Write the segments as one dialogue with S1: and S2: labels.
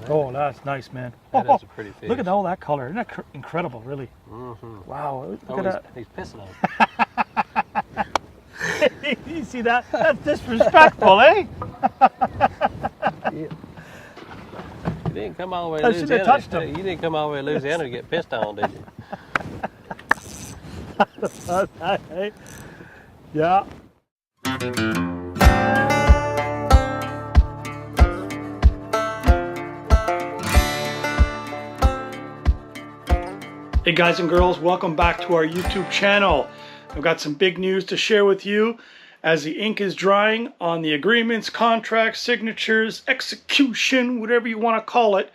S1: Oh, that's nice, man.
S2: That is a pretty fish.
S1: Look at all that color. Isn't that incredible, really? Wow. Look at that.
S2: He's pissing on it.
S1: You see that? That's disrespectful, eh?
S2: You didn't come all the way
S1: I
S2: to
S1: should
S2: Louisiana.
S1: have touched him.
S2: You didn't come all the way to Louisiana to get pissed on, did you?
S1: Yeah. Hey guys and girls, welcome back to our YouTube channel. I've got some big news to share with you as the ink is drying on the agreements, contracts, signatures, execution, whatever you want to call it,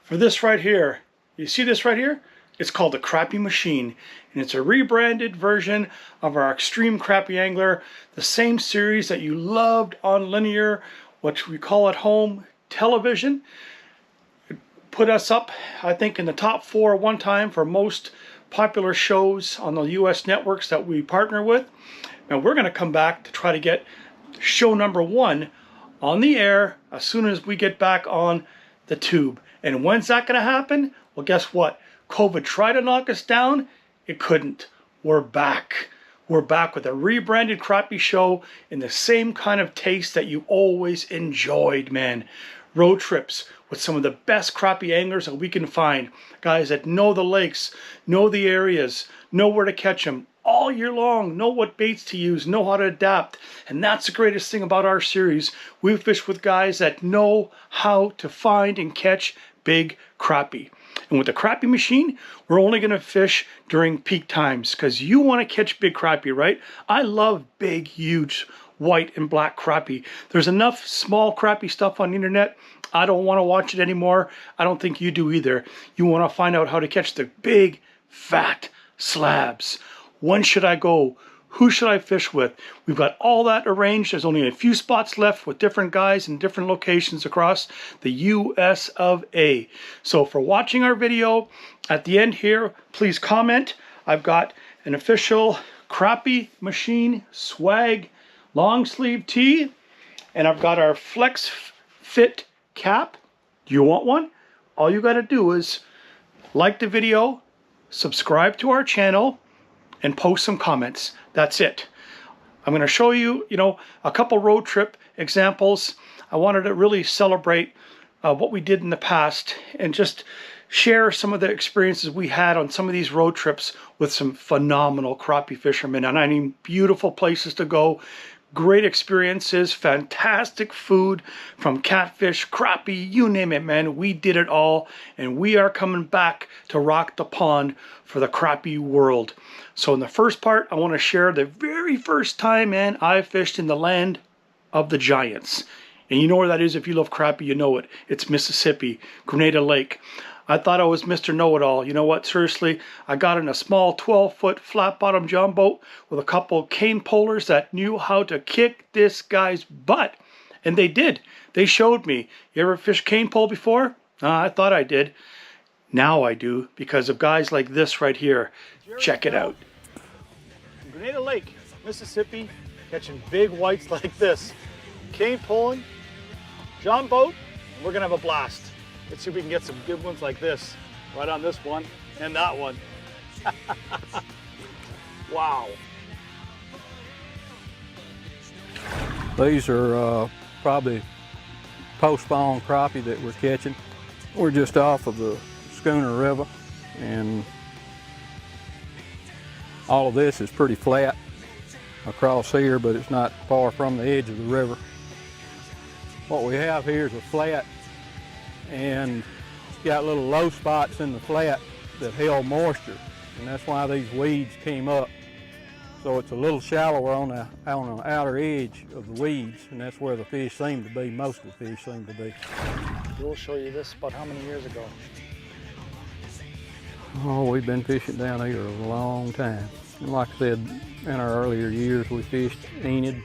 S1: for this right here. You see this right here? It's called the Crappie Machine, and it's a rebranded version of our Extreme Crappie Angler, the same series that you loved on linear, what we call at home television. It put us up, I think, in the top 4 one time for most popular shows on the U.S. networks that we partner with. Now we're going to come back to try to get show number 1 on the air as soon as we get back on the tube. And when's that going to happen? Well, guess what? COVID tried to knock us down. It couldn't. We're back. We're back with a rebranded crappie show in the same kind of taste that you always enjoyed, man. Road trips with some of the best crappie anglers that we can find. Guys that know the lakes, know the areas, know where to catch them all year long, know what baits to use, know how to adapt. And that's the greatest thing about our series. We fish with guys that know how to find and catch big crappie. And with the Crappie Machine, we're only going to fish during peak times because you want to catch big crappie, right? I love big, huge, white and black crappie. There's enough small crappie stuff on the internet. I don't want to watch it anymore. I don't think you do either. You want to find out how to catch the big, fat slabs. When should I go? Who should I fish with? We've got all that arranged. There's only a few spots left with different guys in different locations across the U.S.A. So for watching our video, at the end here, please comment. I've got an official Crappie Machine swag long sleeve tee, and I've got our Flex Fit cap. Do you want one? All you got to do is like the video, subscribe to our channel, and post some comments. That's it. I'm going to show you, a couple road trip examples. I wanted to really celebrate what we did in the past and just share some of the experiences we had on some of these road trips with some phenomenal crappie fishermen. And I mean, beautiful places to go, great experiences, fantastic food from catfish, crappie, you name it, man. We did it all, and we are coming back to rock the pond for the crappie world. So in the first part, I want to share the very first time, man, I fished in the land of the giants. And you know where that is. If you love crappie, you know it. It's Mississippi, Grenada Lake. I thought I was Mr. Know-It-All. You know what? Seriously, I got in a small 12-foot flat-bottom john boat with a couple cane polers that knew how to kick this guy's butt. And they did. They showed me. You ever fished cane pole before? I thought I did. Now I do because of guys like this right here. Check it out. Grenada Lake, Mississippi, catching big whites like this. Cane poling, john boat, and we're going to have a blast. Let's see if we can get some good ones like this. Right on this one and that one. Wow.
S3: These are probably post-spawn crappie that we're catching. We're just off of the Schooner River, and all of this is pretty flat across here, but it's not far from the edge of the river. What we have here is a flat, and got little low spots in the flat that held moisture, and that's why these weeds came up. So it's a little shallower on the outer edge of the weeds, and that's where the fish seem to be. Most of the fish seem to be.
S1: We'll show you this about how many years ago?
S3: Oh, we've been fishing down here a long time. And like I said, in our earlier years, we fished Enid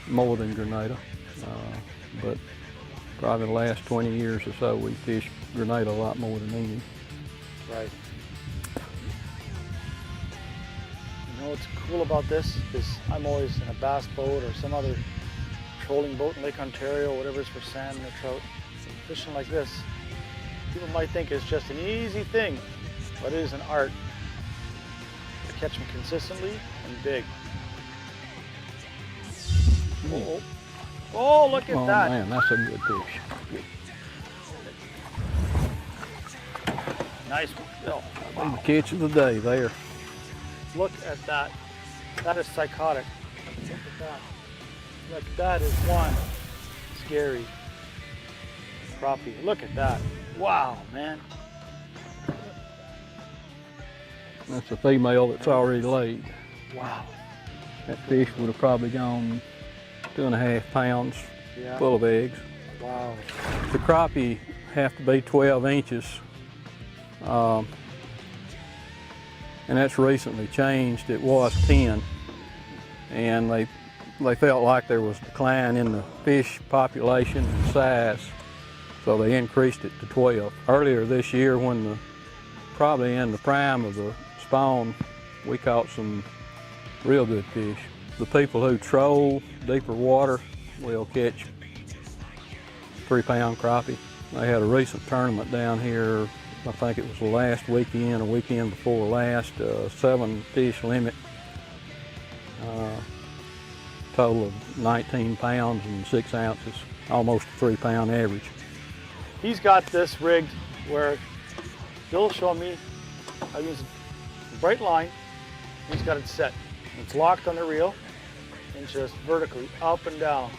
S3: more than Grenada, but probably the last 20 years or so, we fished Grenada a lot more than Enid.
S1: Right. You know what's cool about this is I'm always in a bass boat or some other trolling boat in Lake Ontario, whatever it's for salmon or trout, fishing like this. People might think it's just an easy thing, but it is an art to catch them consistently and big. Oh, oh, look at that.
S3: Oh man, that's a good fish.
S1: Nice one. Oh,
S3: Wow. The catch of the day there.
S1: look at that. That is psychotic. Look at that. Look, that is one scary crappie. Look at that. Wow, man.
S3: That's a female that's already laid.
S1: Wow.
S3: That fish would have probably gone 2.5 pounds
S1: Yeah.
S3: full of eggs.
S1: Wow.
S3: The crappie have to be 12 inches. And that's recently changed. It was 10. And they felt like there was a decline in the fish population and size. So they increased it to 12. Earlier this year, when probably in the prime of the spawn, we caught some real good fish. The people who troll deeper water will catch 3-pound crappie. They had a recent tournament down here, I think it was the last weekend or weekend before last, 7 fish limit. Total of 19 pounds and 6 ounces, almost a 3-pound average.
S1: He's got this rigged where he'll show me, I use a bright line, he's got it set. It's locked on the reel and just vertically up and down.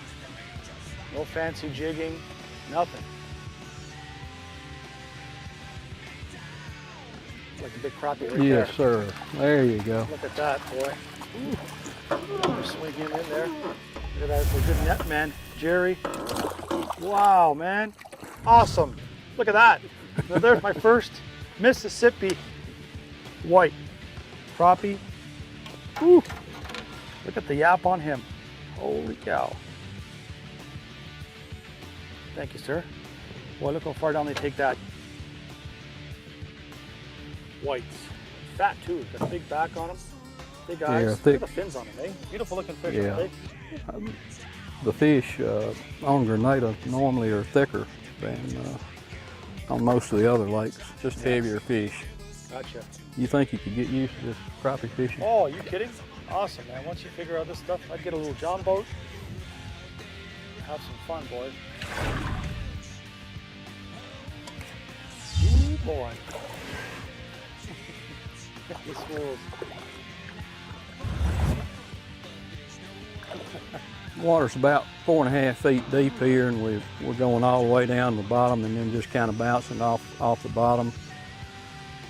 S1: No fancy jigging, nothing. Like a big crappie right
S3: Yes,
S1: there.
S3: sir. There you go.
S1: Look at that, boy. Swing him in there. Look at that, it's a good net, man. Jerry. Wow, man. Awesome. Look at that. Now there's my first Mississippi white crappie. Woo. Look at the yap on him. Holy cow. Thank you, sir. Boy, look how far down they take that. Whites. Fat too. Got a big back on him. Big eyes.
S3: Yeah,
S1: Look
S3: thick.
S1: at the fins on him, eh? Beautiful looking fish,
S3: Yeah.
S1: aren't they?
S3: The fish on Grenada normally are thicker than on most of the other lakes, just heavier fish.
S1: Gotcha.
S3: You think you could get used to this crappie fishing?
S1: Oh, you kidding? Awesome, man. Once you figure out this stuff, I'd get a little John boat. Have some fun, boys. Ooh, boy. This swirls.
S3: Water's about 4.5 feet deep here, and we're going all the way down to the bottom and then just kind of bouncing off the bottom.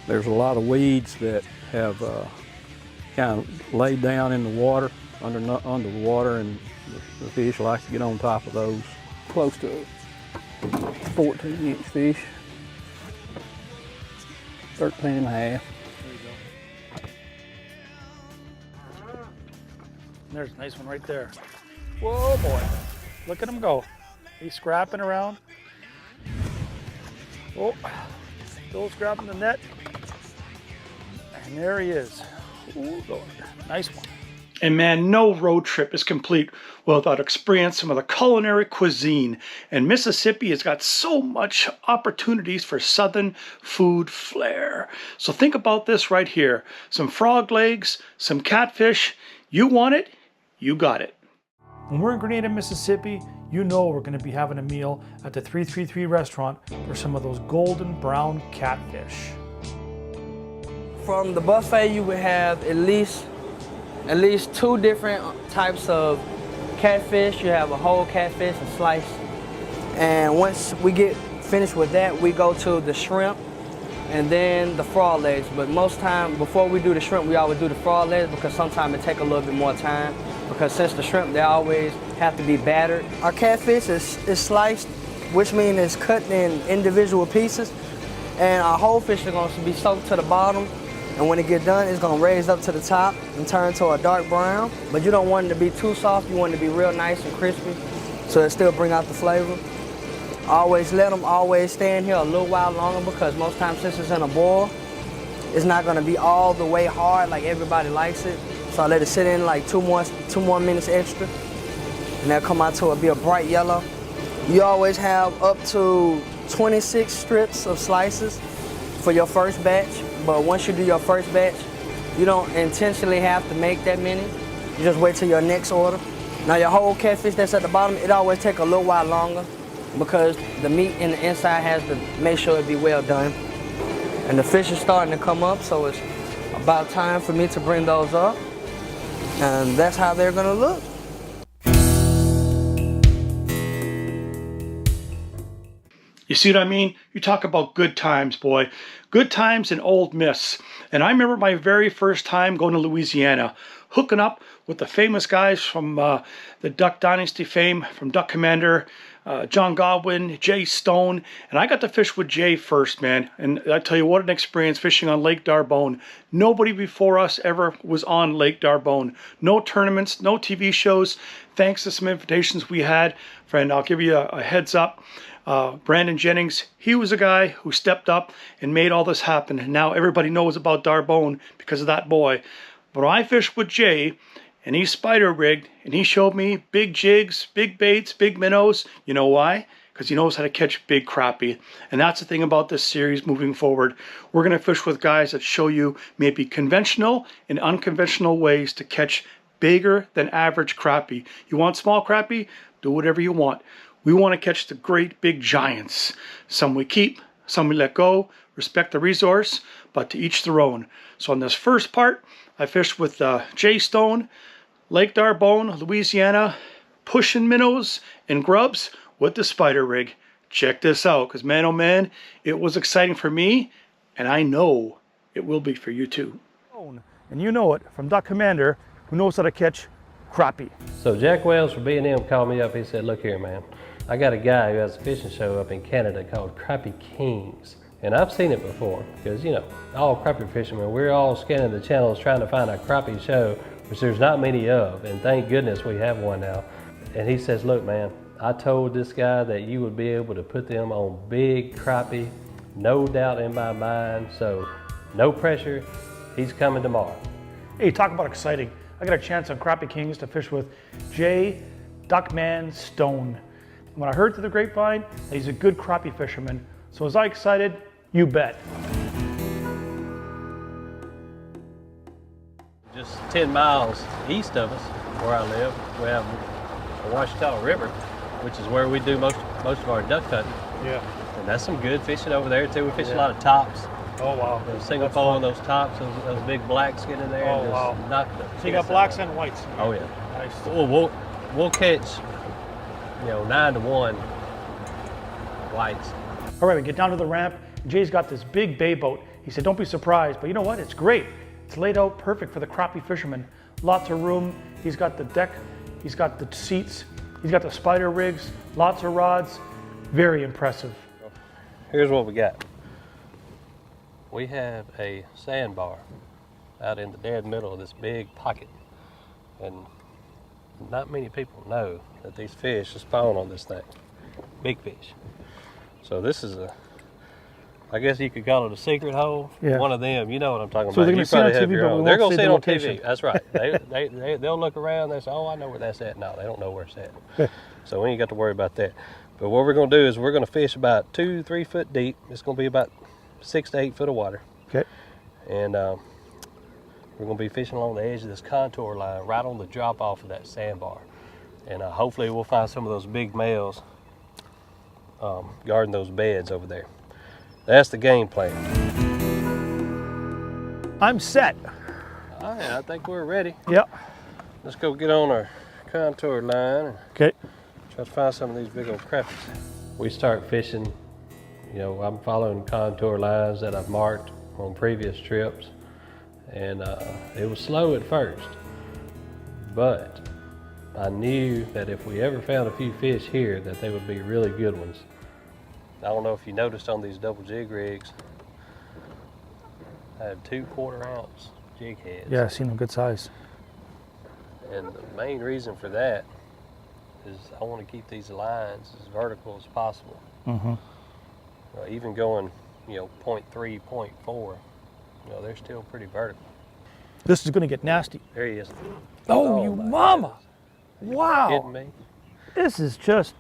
S3: There's a lot of weeds that have kind of laid down in the water, under the water, and the fish like to get on top of those. Close to 14-inch fish, 13 and a half.
S1: There you go. There's a nice one right there. Whoa, boy. Look at him go. He's scrapping around. Oh, still scrapping the net. And there he is. Ooh, Lord. Nice one. And man, no road trip is complete without experiencing some of the culinary cuisine. And Mississippi has got so much opportunities for southern food flair. So think about this right here. Some frog legs, some catfish. You want it, you got it. When we're in Grenada, Mississippi, you know we're going to be having a meal at the 333 restaurant for some of those golden brown catfish.
S4: From the buffet, you would have at least 2 different types of catfish. You have a whole catfish and slice. And once we get finished with that, we go to the shrimp and then the frog legs. But most time, before we do the shrimp, we always do the frog legs because sometimes it takes a little bit more time. Because since the shrimp, they always have to be battered. Our catfish is sliced, which means it's cut in individual pieces. And our whole fish are going to be soaked to the bottom. And when it gets done, it's going to raise up to the top and turn to a dark brown. But you don't want it to be too soft. You want it to be real nice and crispy, so it still bring out the flavor. Always let them stay in here a little while longer because most times since it's in a boil, it's not going to be all the way hard like everybody likes it. So I let it sit in like 2 more minutes extra, and they'll come out to be a bright yellow. You always have up to 26 strips of slices for your first batch, but once you do your first batch, you don't intentionally have to make that many. You just wait till your next order. Now your whole catfish that's at the bottom, it always take a little while longer because the meat in the inside has to make sure it be well done. And the fish is starting to come up, so it's about time for me to bring those up. And that's how they're gonna look.
S1: You see what I mean? You talk about good times, boy. Good times and Ole Miss. And I remember my very first time going to Louisiana, hooking up with the famous guys from the Duck Dynasty fame, from Duck Commander, John Godwin, Jay Stone. And I got to fish with Jay first, man. And I tell you, what an experience fishing on Lake D'Arbonne. Nobody before us ever was on Lake D'Arbonne. No tournaments, no TV shows. Thanks to some invitations we had. Friend, I'll give you a heads up. Brandon Jennings, he was a guy who stepped up and made all this happen. And now everybody knows about D'Arbonne because of that boy. But when I fished with Jay, and he spider rigged, and he showed me big jigs, big baits, big minnows. You know why? Because he knows how to catch big crappie. And that's the thing about this series moving forward. We're going to fish with guys that show you maybe conventional and unconventional ways to catch bigger than average crappie. You want small crappie? Do whatever you want. We want to catch the great big giants. Some we keep, some we let go, respect the resource, but to each their own. So on this first part, I fished with Jay Stone, Lake D'Arbonne, Louisiana, pushing minnows and grubs with the spider rig. Check this out, because man, oh man, it was exciting for me, and I know it will be for you too.
S5: And you know it from Duck Commander, who knows how to catch crappie.
S2: So Jack Wells from B&M called me up. He said, look here, man. I got a guy who has a fishing show up in Canada called Crappie Kings. And I've seen it before because, you know, all crappie fishermen, we're all scanning the channels trying to find a crappie show, which there's not many of. And thank goodness we have one now. And he says, look, man, I told this guy that you would be able to put them on big crappie, no doubt in my mind. So no pressure. He's coming tomorrow.
S5: Hey, talk about exciting. I got a chance on Crappie Kings to fish with Jay Duckman Stone. When I heard through the grapevine that he's a good crappie fisherman, so was I excited? You bet.
S2: Just 10 miles east of us, where I live, we have the Ouachita River, which is where we do most of our duck hunting.
S5: Yeah.
S2: And that's some good fishing over there too. We fish a lot of tops.
S5: Oh wow.
S2: Single pole on those tops, those big blacks get in there and just knock the
S5: So you got blacks and whites.
S2: Oh yeah.
S5: Nice.
S2: We'll catch, 9 to 1 whites.
S5: All right, we get down to the ramp. Jay's got this big bay boat. He said, don't be surprised, but you know what? It's great. It's laid out perfect for the crappie fisherman. Lots of room. He's got the deck. He's got the seats. He's got the spider rigs. Lots of rods. Very impressive.
S2: Here's what we got. We have a sandbar out in the dead middle of this big pocket. And not many people know that these fish spawn on this thing. Big fish. So this is I guess you could call it a secret hole.
S5: Yeah.
S2: One of them, you know what I'm talking
S5: So
S2: about.
S5: they're going to see it on TV, but we
S2: They're
S5: won't
S2: going
S5: see
S2: to see
S5: the
S2: it on
S5: location.
S2: TV. That's right. They'll look around. They say, oh, I know where that's at. No, they don't know where it's at. So we ain't got to worry about that. But what we're going to do is we're going to fish about 2-3 foot deep. It's going to be about 6 to 8 foot of water.
S5: Okay.
S2: And we're going to be fishing along the edge of this contour line, right on the drop off of that sandbar. And hopefully we'll find some of those big males guarding those beds over there. That's the game plan.
S5: I'm set.
S2: All right, I think we're ready.
S5: Yep.
S2: Let's go get on our contour line and
S5: Okay.
S2: try to find some of these big old crappies. We start fishing, I'm following contour lines that I've marked on previous trips. And it was slow at first, but I knew that if we ever found a few fish here, that they would be really good ones. I don't know if you noticed on these double jig rigs, I have 2 1/4-ounce jig heads.
S5: Yeah, I've seen them good size.
S2: And the main reason for that is I want to keep these lines as vertical as possible.
S5: Mm-hmm.
S2: Even going, 0.3, 0.4, they're still pretty vertical.
S5: This is going to get nasty.
S2: There he is.
S5: Oh, you
S2: my
S5: mama.
S2: goodness.
S5: Wow.
S2: Kidding me?
S5: This is just,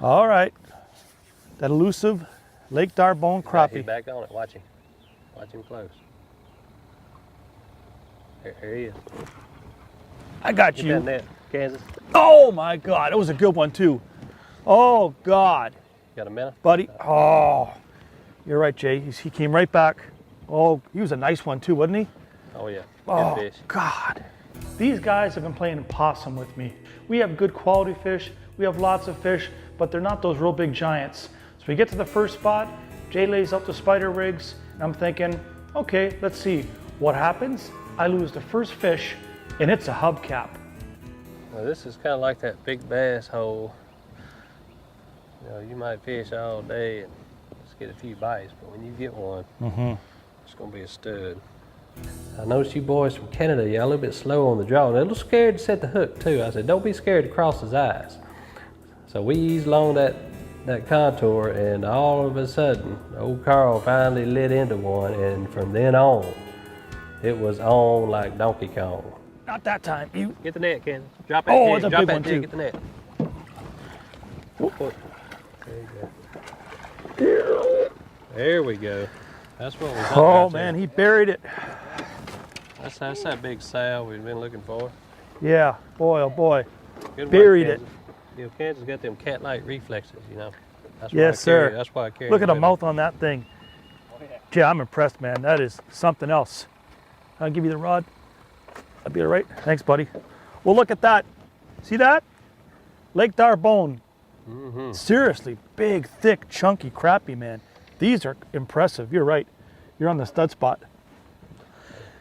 S5: all right. that elusive Lake D'Arbonne
S2: He's
S5: crappie.
S2: back on it. Watch him. Watch him close. Here he is.
S5: I got
S2: Get
S5: you.
S2: that net, Kansas.
S5: Oh my God, that was a good one too. Oh God,
S2: Got a minute?
S5: buddy. Oh, you're right, Jay. He came right back. Oh, he was a nice one too, wasn't he?
S2: Oh yeah.
S5: Oh
S2: Good fish.
S5: God. These guys have been playing possum with me. We have good quality fish. We have lots of fish, but they're not those real big giants. So we get to the first spot. Jay lays out the spider rigs, and I'm thinking, okay, let's see what happens. I lose the first fish, and it's a hubcap.
S2: Well, this is kind of like that big bass hole. You know, you might fish all day and just get a few bites, but when you get one, it's gonna be a stud. I noticed you boys from Canada, you're a little bit slow on the draw, and a little scared to set the hook too. I said, don't be scared to cross his eyes. So we eased along that contour, and all of a sudden, old Karl finally lit into one, and from then on, it was on like Donkey Kong.
S5: Not that time. You.
S2: Get the net, Ken. Drop it.
S5: Oh, it's a
S2: drop
S5: big
S2: that
S5: one,
S2: jig,
S5: too.
S2: Get the net. There you go. There we go. That's what we're talking
S5: Oh
S2: about
S5: man,
S2: there.
S5: he buried it.
S2: That's that big sow we've been looking for.
S5: Yeah, boy, oh boy.
S2: Good work,
S5: Buried
S2: Kansas. You know, Kansas got them cat-like reflexes, you know. That's why
S5: Yes, sir.
S2: That's why I carry
S5: Look at the
S2: them with
S5: mouth on that thing. Gee, I'm impressed, man. That is something else. I'll give you the rod. That'll be all right. Thanks, buddy. Well, look at that. See that? Lake D'Arbonne. Seriously, big, thick, chunky crappie, man. These are impressive. You're right. You're on the stud spot.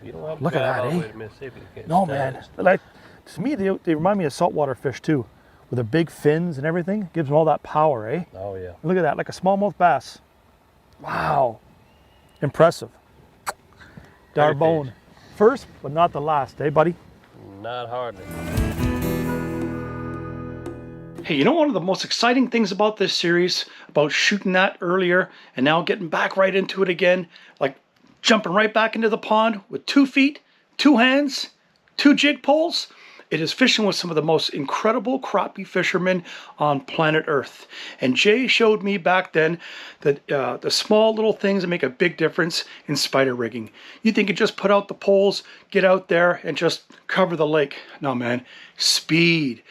S2: me. You don't have to
S5: Look at
S2: drive
S5: that,
S2: all the
S5: eh?
S2: way to Mississippi to catch
S5: No,
S2: studs.
S5: man. Like, to me, they remind me of saltwater fish, too. With their big fins and everything. Gives them all that power, eh?
S2: Oh yeah.
S5: Look at that, like a smallmouth bass. Wow. Impressive. D'Arbonne.
S2: fish.
S5: First, but not the last, eh, buddy?
S2: Not hardly.
S1: Hey, you know one of the most exciting things about this series, about shooting that earlier and now getting back right into it again, like jumping right back into the pond with 2 feet, 2 hands, 2 jig poles? It is fishing with some of the most incredible crappie fishermen on planet Earth. And Jay showed me back then that the small little things that make a big difference in spider rigging. You think you just put out the poles, get out there and just cover the lake. No, man. Speed,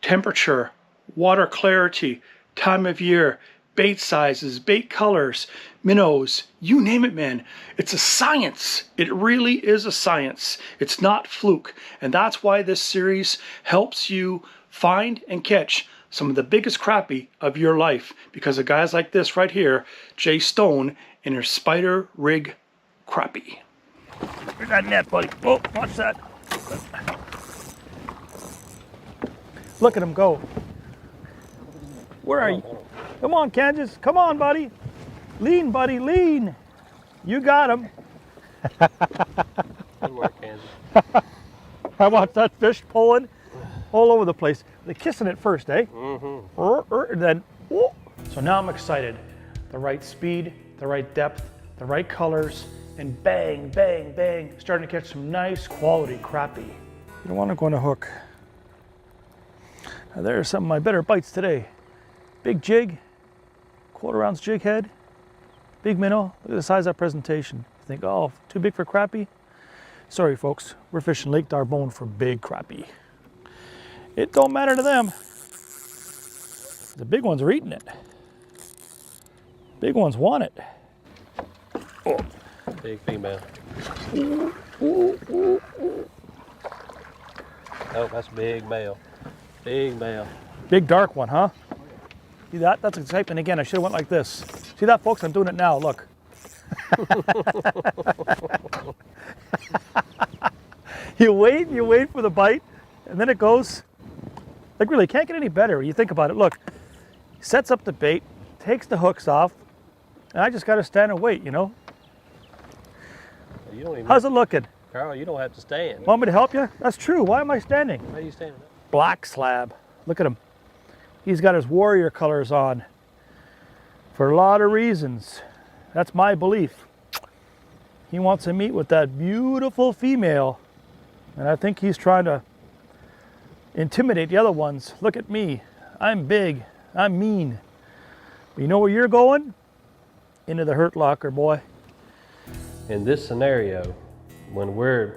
S1: temperature, water clarity, time of year, bait sizes, bait colors, minnows, you name it, man. It's a science. It really is a science. It's not fluke. And that's why this series helps you find and catch some of the biggest crappie of your life, because of guys like this right here, Jay Stone and her spider rig crappie.
S5: Look at that net, buddy. Oh, watch that. Look at him go. Where are you? Come on, Kansas. Come on, buddy. Lean, buddy, lean. You got him.
S2: Good work, Kansas.
S5: I watched that fish pulling all over the place. They're kissing it first, eh? And then, oh. So now I'm excited. The right speed, the right depth, the right colors, and bang, bang, bang. Starting to catch some nice quality crappie. You don't want to go on a hook. Now there's some of my better bites today. Big jig, 1/4 ounce jig head, big minnow. Look at the size of that presentation. You think, oh, too big for crappie? Sorry, folks. We're fishing Lake D'Arbonne for big crappie. It don't matter to them. The big ones are eating it. Big ones want it. Oh.
S2: Big female. Oh, that's a big male. Big male.
S5: Big dark one, huh? See that? That's excitement again. I should have went like this. See that, folks? I'm doing it now. Look. You wait for the bite, and then it goes. Like really, can't get any better. You think about it. Look, sets up the bait, takes the hooks off, and I just got to stand and wait. You know.
S2: You don't even.
S5: How's it looking?
S2: Carl, you don't have to stand.
S5: Want me to help you? That's true. Why am I standing?
S2: Why are you standing up?
S5: Black slab. Look at him. He's got his warrior colors on for a lot of reasons. That's my belief. He wants to meet with that beautiful female, and I think he's trying to intimidate the other ones. Look at me. I'm big. I'm mean. You know where you're going? Into the hurt locker, boy.
S2: In this scenario, when we're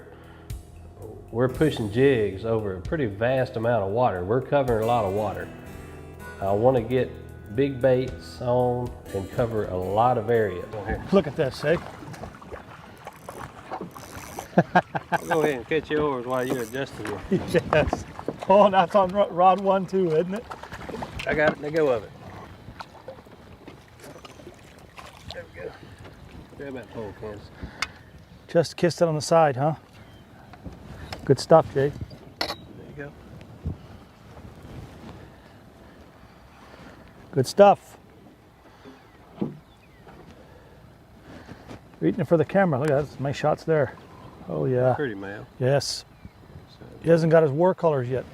S2: pushing jigs over a pretty vast amount of water, we're covering a lot of water. I want to get big baits on and cover a lot of area.
S5: Look at this, eh?
S2: I'll go ahead and catch yours while you're adjusting it.
S5: Yes. Oh, that's on rod 1 too, isn't it?
S2: I got it. Let go of it. There we go. Grab that pole, Kens.
S5: Just kissed it on the side, huh? Good stuff, Jay.
S2: There you go.
S5: Good stuff. You're eating it for the camera. Look at that. Nice shots there. Oh, yeah.
S2: Pretty, man.
S5: Yes. He hasn't got his war colors yet.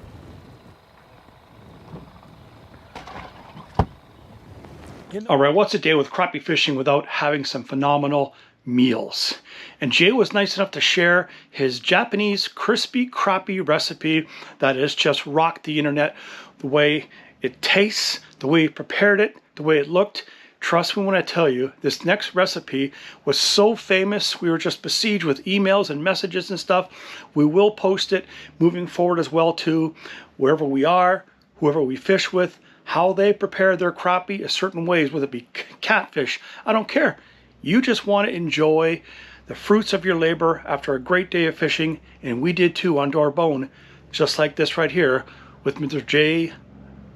S1: All right, what's a day with crappie fishing without having some phenomenal meals? And Jay was nice enough to share his Japanese crispy crappie recipe that has just rocked the internet. The way it tastes, the way he prepared it, the way it looked. Trust me when I tell you, this next recipe was so famous, we were just besieged with emails and messages and stuff. We will post it moving forward as well too, wherever we are, whoever we fish with, how they prepare their crappie a certain ways, whether it be catfish, I don't care. You just want to enjoy the fruits of your labor after a great day of fishing, and we did too on Door Bone, just like this right here with Mr. Jay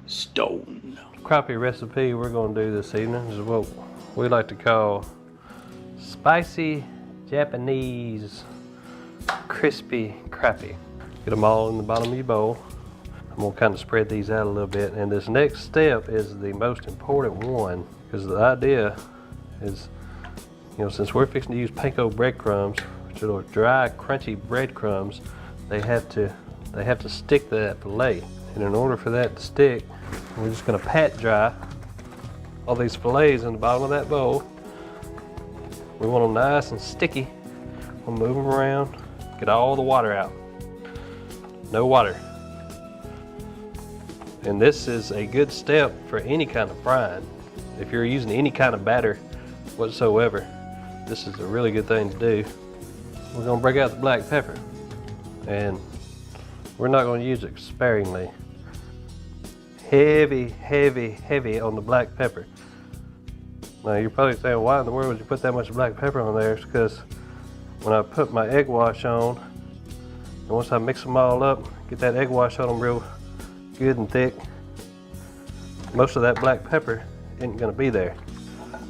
S1: Stone.
S2: Crappie recipe we're going to do this evening is what we like to call spicy Japanese crispy crappie. Get them all in the bottom of your bowl. I'm going to kind of spread these out a little bit, and this next step is the most important one, because the idea is, you know, since we're fixing to use panko breadcrumbs, which are dry, crunchy breadcrumbs, they have to stick to that fillet. And in order for that to stick, we're just going to pat dry all these fillets in the bottom of that bowl. We want them nice and sticky. We'll move them around, get all the water out. No water. And this is a good step for any kind of frying. If you're using any kind of batter whatsoever, this is a really good thing to do. We're going to break out the black pepper, and we're not going to use it sparingly. Heavy, heavy, heavy on the black pepper. Now you're probably saying, why in the world would you put that much black pepper on there? It's because when I put my egg wash on, and once I mix them all up, get that egg wash on them real good and thick, most of that black pepper isn't going to be there.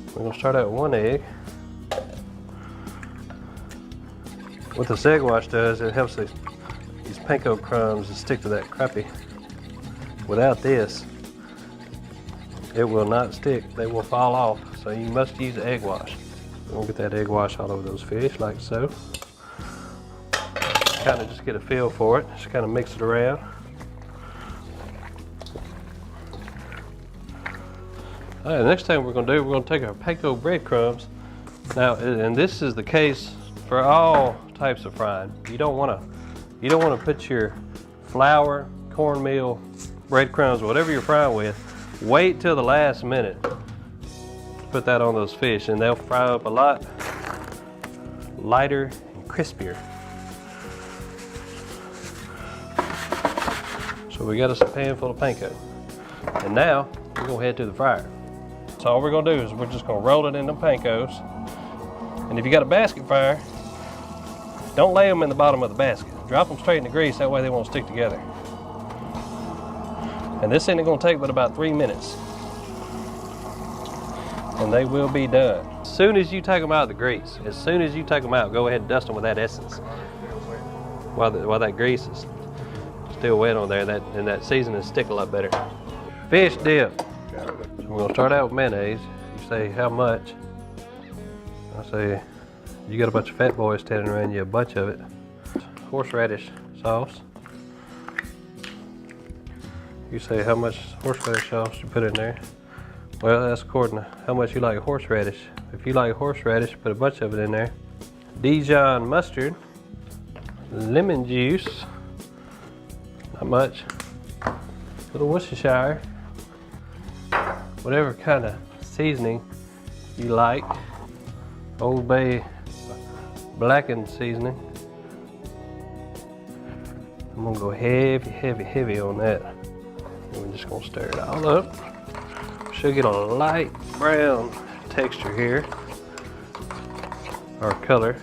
S2: We're going to start out with one egg. What this egg wash does, it helps these panko crumbs to stick to that crappie. Without this, it will not stick. They will fall off. So you must use the egg wash. We'll get that egg wash all over those fish, like so. Kind of just get a feel for it. Just kind of mix it around. All right, the next thing we're going to do, we're going to take our panko breadcrumbs. Now, and this is the case for all types of frying. You don't want to put your flour, cornmeal, breadcrumbs, whatever you're frying with, wait till the last minute to put that on those fish, and they'll fry up a lot lighter and crispier. So we got us a pan full of panko, and now we're going to head to the fryer. So all we're going to do is we're just going to roll it in the pancos, and if you got a basket fryer, don't lay them in the bottom of the basket. Drop them straight in the grease, that way they won't stick together. And this ain't gonna take but about 3 minutes. And they will be done. As soon as you take them out of the grease, as soon as you take them out, go ahead and dust them with that essence. While that grease is still wet on there, and that seasoning stick a lot better. Fish dip. So we're gonna start out with mayonnaise. You say, how much? I say, you got a bunch of fat boys standing around you, a bunch of it. Horseradish sauce. You say how much horseradish sauce you put in there. Well, that's according to how much you like horseradish. If you like horseradish, put a bunch of it in there. Dijon mustard, lemon juice, not much. Little Worcestershire, whatever kind of seasoning you like. Old Bay blackened seasoning. I'm gonna go heavy on that. And we're just gonna stir it all up. Should get a light brown texture here, or color.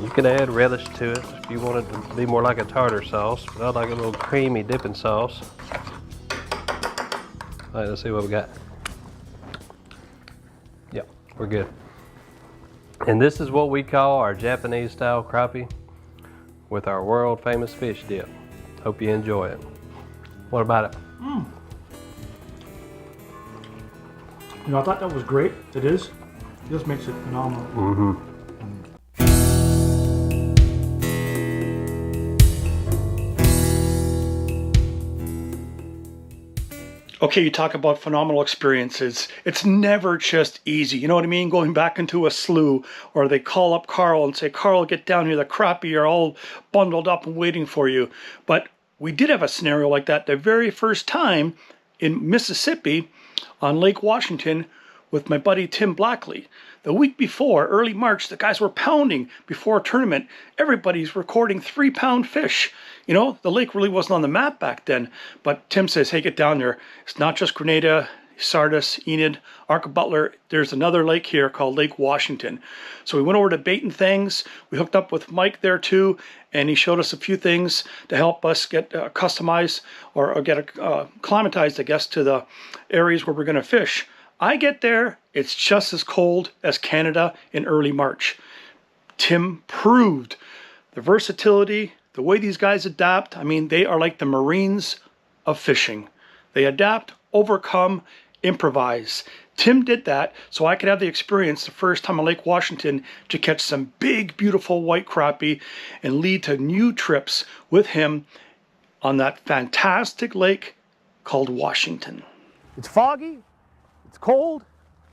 S2: You can add relish to it if you want it to be more like a tartar sauce, but I like a little creamy dipping sauce. All right, let's see what we got. Yep, we're good. And this is what we call our Japanese style crappie with our world famous fish dip. Hope you enjoy it. What about it?
S5: You know, I thought that was great. It is. It just makes it phenomenal.
S2: Mm-hmm.
S1: Okay, you talk about phenomenal experiences. It's never just easy. You know what I mean? Going back into a slough, or they call up Karl and say, Karl, get down here. The crappie are all bundled up and waiting for you. But we did have a scenario like that the very first time in Mississippi on Lake Washington with my buddy Tim Blackley. The week before, early March, the guys were pounding before a tournament. Everybody's recording 3-pound fish. You know, the lake really wasn't on the map back then. But Tim says, hey, get down there. It's not just Grenada, Sardis, Enid, Butler. There's another lake here called Lake Washington. So we went over to Bait and Things. We hooked up with Mike there too, and he showed us a few things to help us get customized or get acclimatized, I guess, to the areas where we're going to fish. I get there, it's just as cold as Canada in early March. Tim proved the versatility, the way these guys adapt. I mean, they are like the Marines of fishing. They adapt, overcome, improvise. Tim did that so I could have the experience the first time on Lake Washington to catch some big, beautiful white crappie and lead to new trips with him on that fantastic lake called Washington.
S5: It's foggy, it's cold,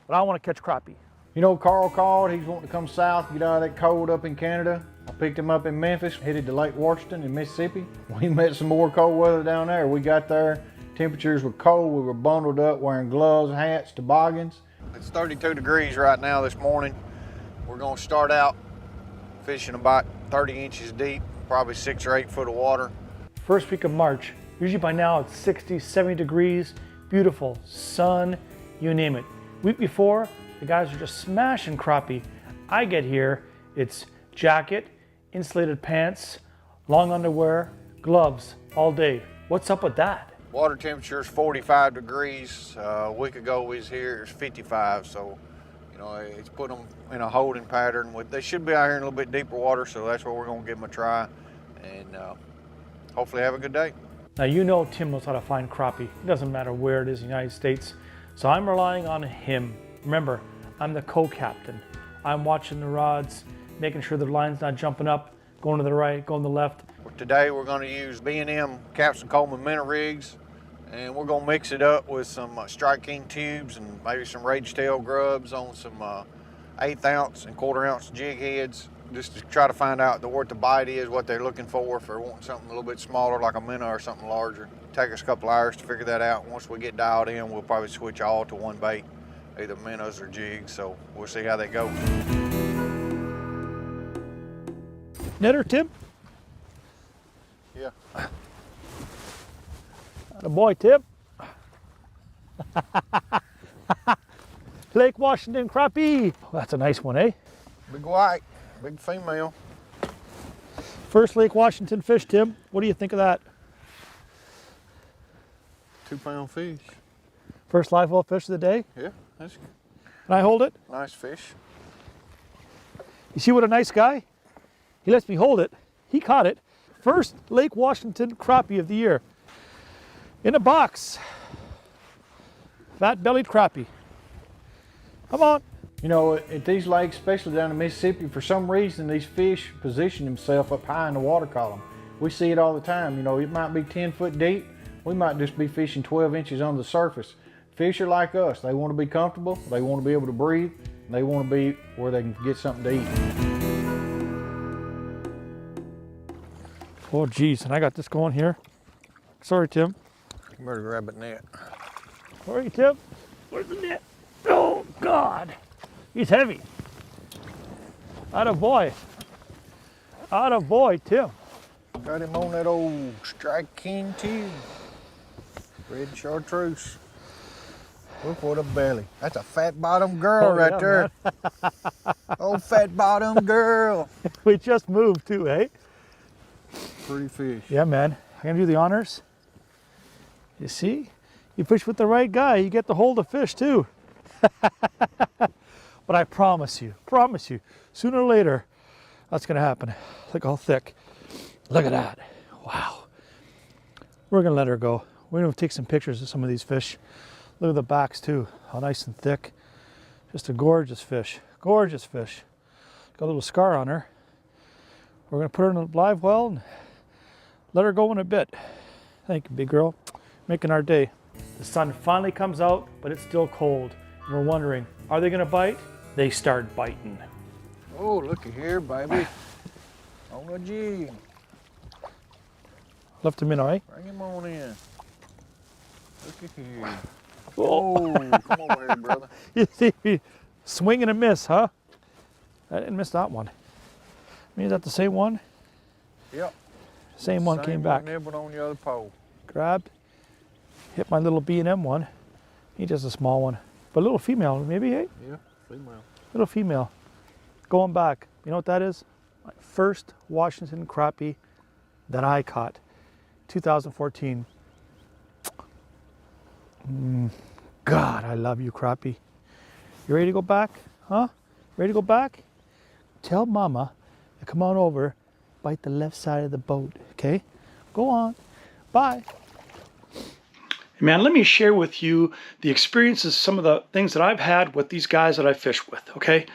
S5: but I want to catch crappie.
S3: You know, Karl called, he's wanting to come south, get out of that cold up in Canada. I picked him up in Memphis, headed to Lake Washington in Mississippi. We met some more cold weather down there. We got there, temperatures were cold, we were bundled up wearing gloves, hats, toboggans.
S6: It's 32 degrees right now this morning. We're gonna start out fishing about 30 inches deep, probably 6 or 8 foot of water.
S5: First week of March, usually by now it's 60, 70 degrees, beautiful, sun, you name it. Week before, the guys are just smashing crappie. I get here, it's jacket, insulated pants, long underwear, gloves all day. What's up with that?
S6: Water temperature is 45 degrees. A week ago we was here, it was 55, so you know, it's put them in a holding pattern. They should be out here in a little bit deeper water, so that's where we're gonna give them a try and hopefully have a good day.
S5: Now you know Tim knows how to find crappie. It doesn't matter where it is in the United States. So I'm relying on him. Remember, I'm the co-captain. I'm watching the rods, making sure the line's not jumping up, going to the right, going to the left.
S6: Today we're going to use B&M Captain Coleman minnow rigs, and we're going to mix it up with some Strike King tubes and maybe some rage tail grubs on some 1/8 ounce and 1/4 ounce jig heads, just to try to find out what the bite is, what they're looking for. If they're wanting something a little bit smaller like a minnow or something larger. Take us a couple hours to figure that out. Once we get dialed in, we'll probably switch all to one bait, either minnows or jigs, so we'll see how that goes.
S5: Netter, Tim?
S6: Yeah.
S5: Attaboy, Tim. Lake Washington crappie. That's a nice one, eh?
S6: Big white, big female.
S5: First Lake Washington fish, Tim. What do you think of that?
S6: 2-pound fish.
S5: First live well fish of the day.
S6: Yeah, that's
S5: Can I hold it?
S6: nice fish.
S5: You see what a nice guy? He lets me hold it. He caught it. First Lake Washington crappie of the year. In a box. Fat-bellied crappie. Come on.
S3: You know, at these lakes, especially down in Mississippi, for some reason these fish position themselves up high in the water column. We see it all the time. You know, it might be 10 foot deep. We might just be fishing 12 inches on the surface. Fish are like us. They want to be comfortable. They want to be able to breathe. And they want to be where they can get something to eat.
S5: Oh, geez. And I got this going here. Sorry, Tim.
S6: You better grab a net.
S5: Where are you, Tim? Where's the net? Oh, God. He's heavy. Atta boy. Atta boy, Tim.
S6: Got him on that old Strike King tube. Red chartreuse. Look what a belly. That's a fat bottom girl right
S5: yeah,
S6: there. Oh, fat bottom girl.
S5: We just moved too, eh?
S6: Pretty fish.
S5: Yeah, man. I'm gonna do the honors. You see? You fish with the right guy, you get to hold the fish too. But I promise you, sooner or later, that's gonna happen. Look how thick. Look at that. Wow. We're gonna let her go. We're gonna take some pictures of some of these fish. Look at the backs too, how nice and thick. Just a gorgeous fish, gorgeous fish. Got a little scar on her. We're gonna put her in a live well and let her go in a bit. Thank you, big girl. Making our day. The sun finally comes out, but it's still cold. And we're wondering, are they gonna bite? They start biting.
S6: Oh, looky here, baby. On the jig.
S5: Left him in, all right?
S6: Bring him on in. Looky here.
S5: Oh.
S6: Oh, come over here, brother.
S5: You see me swing and a miss, huh? I didn't miss that one. I mean, is that the same one?
S6: Yep.
S5: Same one came back.
S6: Nibbled on the other pole.
S5: Grabbed, hit my little B&M one. He's just a small one. But a little female, maybe, eh?
S6: Yeah, female.
S5: Little female. Going back. You know what that is? My first Washington crappie that I caught. 2014. God, I love you, crappie. You ready to go back? Huh? Ready to go back? Tell Mama to come on over, bite the left side of the boat, okay? Go on. Bye.
S1: Man, let me share with you the experiences, some of the things that I've had with these guys that I fish with, okay?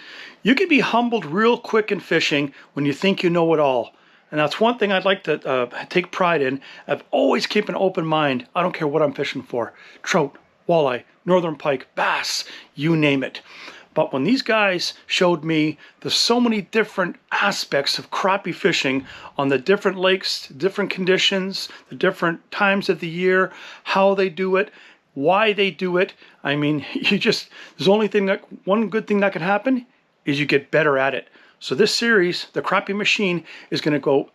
S1: You can be humbled real quick in fishing when you think you know it all. And that's one thing I'd like to take pride in. I've always kept an open mind. I don't care what I'm fishing for. Trout, walleye, northern pike, bass, you name it. But when these guys showed me there's so many different aspects of crappie fishing on the different lakes, different conditions, the different times of the year, how they do it, why they do it. I mean, there's only one good thing that can happen is you get better at it. So this series, the Crappie Machine, is going to go,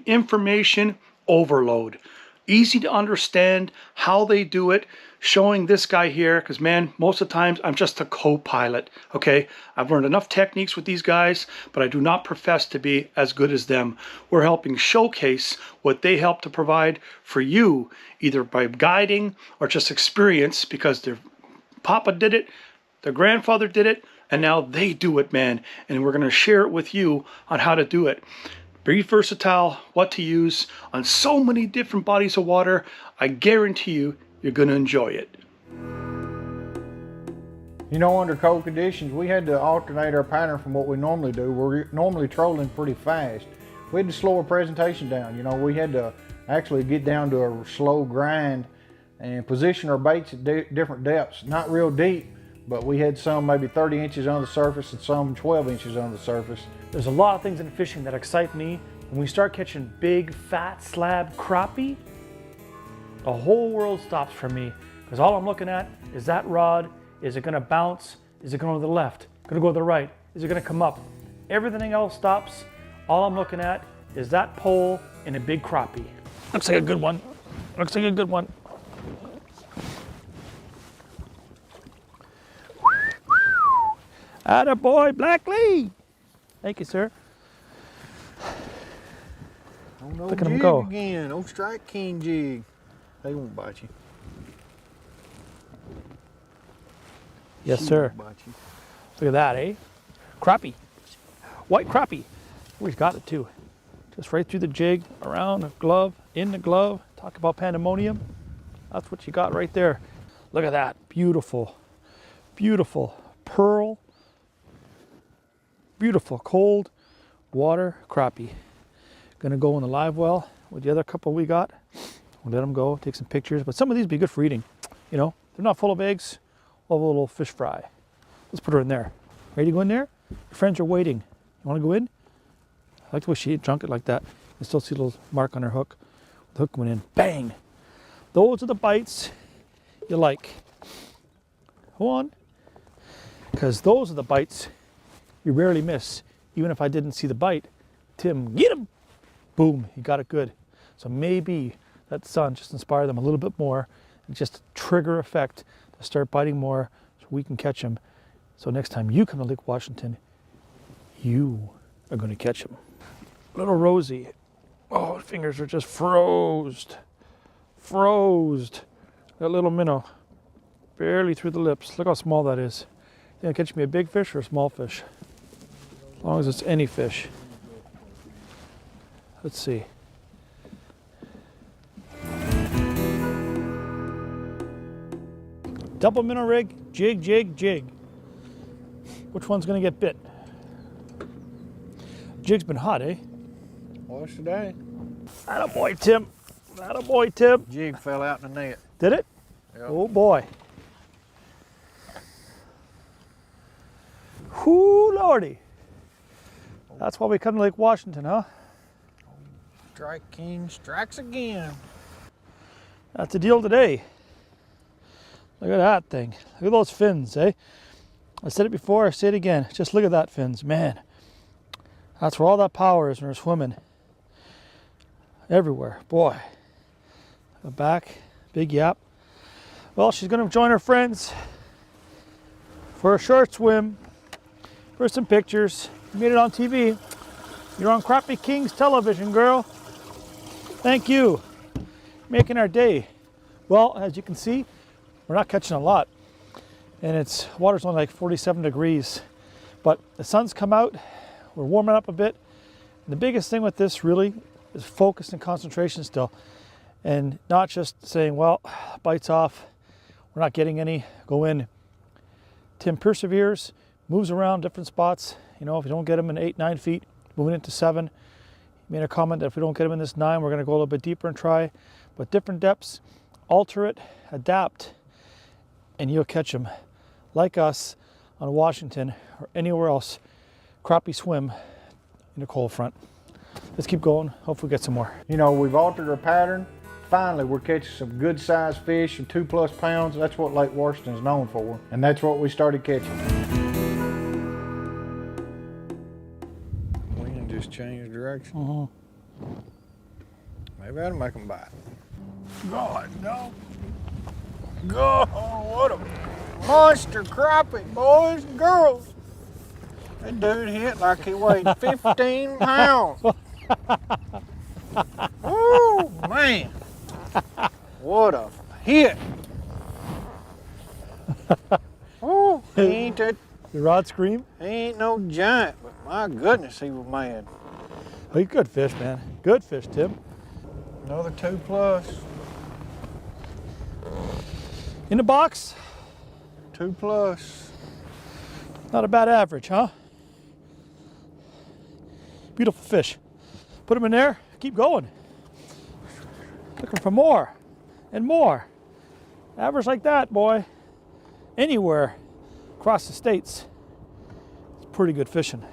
S1: information overload. Easy to understand how they do it, showing this guy here, because man, most of the times I'm just a co-pilot, okay? I've learned enough techniques with these guys, but I do not profess to be as good as them. We're helping showcase what they help to provide for you, either by guiding or just experience, because their papa did it, their grandfather did it, and now they do it, man. And we're going to share it with you on how to do it. Very versatile, what to use on so many different bodies of water. I guarantee you, you're going to enjoy it.
S6: You know, under cold conditions, we had to alternate our pattern from what we normally do. We're normally trolling pretty fast. We had to slow our presentation down. You know, we had to actually get down to a slow grind and position our baits at different depths. Not real deep, but we had some maybe 30 inches on the surface and some 12 inches on the surface.
S5: There's a lot of things in fishing that excite me. When we start catching big, fat slab crappie, the whole world stops for me, because all I'm looking at is that rod. Is it going to bounce? Is it going to the left? Going to go to the right? Is it going to come up? Everything else stops. All I'm looking at is that pole and a big crappie. Looks like a good one. Looks like a good one. Atta boy, Blackley. Thank you, sir.
S6: Look at him go again. Old Strike King jig. They won't bite you.
S5: Yes, sir.
S6: Bite you.
S5: Look at that, eh? Crappie. White crappie. Oh, he's got it too. Just right through the jig, around the glove, in the glove. Talk about pandemonium. That's what you got right there. Look at that. Beautiful, beautiful pearl. Beautiful cold water crappie. Gonna go in the live well with the other couple we got. We'll let them go, take some pictures. But some of these would be good for eating. You know, they're not full of eggs. We'll have a little fish fry. Let's put her in there. Ready to go in there? Your friends are waiting. You wanna go in? I like the way she drunk it like that. You still see a little mark on her hook. The hook went in, bang. Those are the bites you like. Hold on. Because those are the bites you rarely miss. Even if I didn't see the bite, Tim, get him! Boom, he got it good. So maybe that sun just inspired them a little bit more, and just a trigger effect to start biting more so we can catch him. So next time you come to Lake Washington, you are going to catch him. Little Rosie. Oh, fingers are just froze. That little minnow, barely through the lips. Look how small that is. You gonna catch me a big fish or a small fish? As long as it's any fish. Let's see. Double minnow rig, jig, jig, jig. Which one's gonna get bit? Jig's been hot, eh?
S6: What's today?
S5: Attaboy, Tim. Attaboy, Tim.
S6: Jig fell out in the net.
S5: Did it?
S6: Yep.
S5: Oh boy. Whoo, lordy. That's why we come to Lake Washington, huh?
S6: Strike King strikes again.
S5: That's the deal today. Look at that thing. Look at those fins, eh? I said it before, I say it again. Just look at that fins, man. That's where all that power is when they're swimming. Everywhere, boy. The back, big yap. Well, she's gonna join her friends for a short swim, for some pictures. You made it on TV. You're on Crappie Kings television, girl. Thank you. Making our day. Well, as you can see, we're not catching a lot. And it's water's only like 47 degrees. But the sun's come out, we're warming up a bit. And the biggest thing with this really is focus and concentration still. And not just saying, well, bites off, we're not getting any, go in. Tim perseveres, moves around different spots. You know, if you don't get him in 8, 9 feet, moving into 7. He made a comment that if we don't get him in this 9, we're gonna go a little bit deeper and try. But different depths, alter it, adapt, and you'll catch him. Like us on Washington or anywhere else, crappie swim in a cold front. Let's keep going, hopefully get some more.
S6: You know, we've altered our pattern. Finally, we're catching some good sized fish, some 2+ pounds. That's what Lake Washington's known for. And that's what we started catching. We can just change direction. Maybe that'll make them bite. God, no. God, what a monster crappie, boys and girls. That dude hit like he weighed 15 pounds. Oh, man. What a hit. Oh, he ain't that,
S5: The rod scream?
S6: he ain't no giant, but my goodness, he was mad.
S5: Oh, good fish, man. Good fish, Tim.
S6: Another 2+.
S5: In the box,
S6: 2+.
S5: not a bad average, huh? Beautiful fish. Put them in there, keep going. Looking for more and more. Average like that, boy. Anywhere across the states, it's pretty good fishing.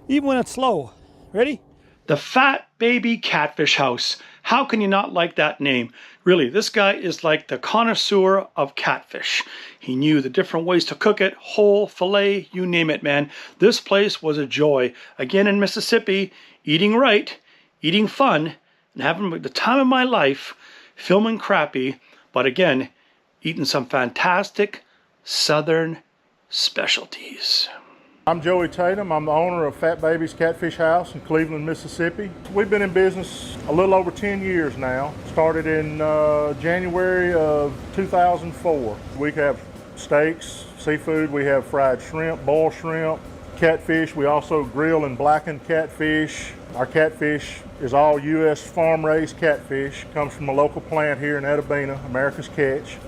S5: Even when it's slow. Ready? The Fat Baby Catfish House. How can you not like that name? Really, this guy is like the connoisseur of catfish. He knew the different ways to cook it, whole, fillet, you name it, man. This place was a joy. Again in Mississippi, eating right, eating fun, and having the time of my life filming crappie, but again, eating some fantastic southern specialties.
S7: I'm Joey Tatum. I'm the owner of Fat Baby's Catfish House in Cleveland, Mississippi. We've been in business a little over 10 years now. Started in January of 2004. We have steaks, seafood. We have fried shrimp, boiled shrimp, catfish. We also grill and blacken catfish. Our catfish is all U.S. farm-raised catfish. Comes from a local plant here in Etabina, America's Catch.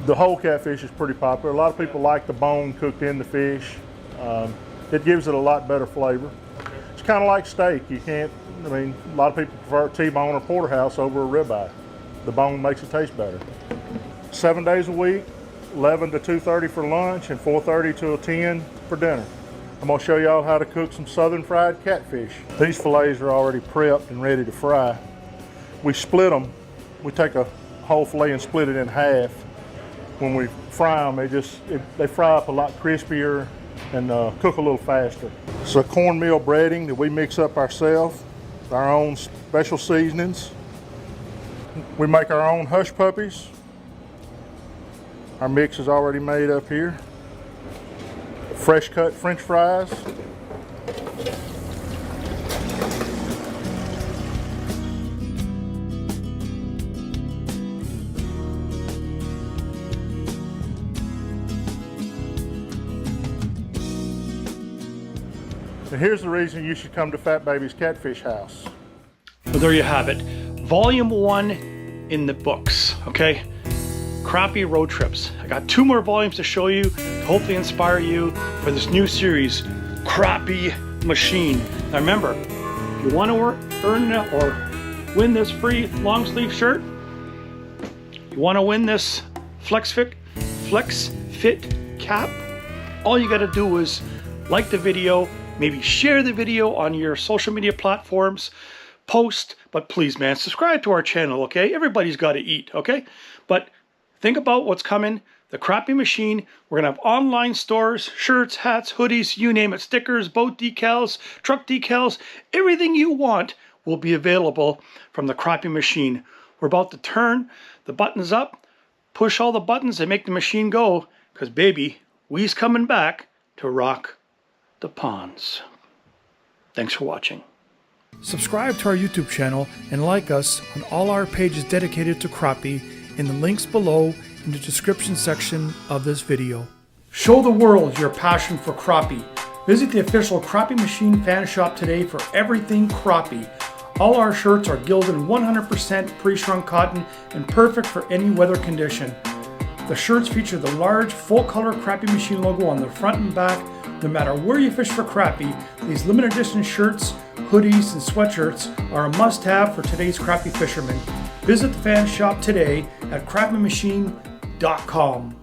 S7: The whole catfish is pretty popular. A lot of people like the bone cooked in the fish. It gives it a lot better flavor. It's kind of like steak. You can't, I mean, a lot of people prefer T-bone or porterhouse over a ribeye. The bone makes it taste better. 7 days a week, 11 to 2:30 for lunch and 4:30 till 10 for dinner. I'm gonna show y'all how to cook some southern fried catfish. These fillets are already prepped and ready to fry. We split them. We take a whole fillet and split it in half. when we fry them, they fry up a lot crispier and cook a little faster. It's a cornmeal breading that we mix up ourselves, our own special seasonings. We make our own hush puppies. Our mix is already made up here. Fresh cut French fries. And here's the reason you should come to Fat Baby's Catfish House.
S1: So there you have it. Volume 1 in the books, okay? Crappie road trips. I got 2 more volumes to show you to hopefully inspire you for this new series, Crappie Machine. Now remember, if you want to earn or win this free long sleeve shirt, you want to win this Flex Fit cap, all you got to do is like the video, maybe share the video on your social media platforms, post, but please, man, subscribe to our channel, okay? Everybody's got to eat, okay? But think about what's coming. The Crappie Machine. We're going to have online stores, shirts, hats, hoodies, you name it, stickers, boat decals, truck decals. Everything you want will be available from the Crappie Machine. We're about to turn the buttons up, push all the buttons and make the machine go, because, baby, we's coming back to rock the ponds. Thanks for watching.
S5: Subscribe to our YouTube channel and like us on all our pages dedicated to crappie in the links below in the description section of this video. Show the world your passion for crappie. Visit the official Crappie Machine fan shop today for everything crappie. All our shirts are gilded in 100% pre-shrunk cotton and perfect for any weather condition. The shirts feature the large full-color Crappie Machine logo on the front and back. No matter where you fish for crappie, these limited edition shirts, hoodies, and sweatshirts are a must-have for today's crappie fishermen. Visit the fan shop today at crappiemachine.com.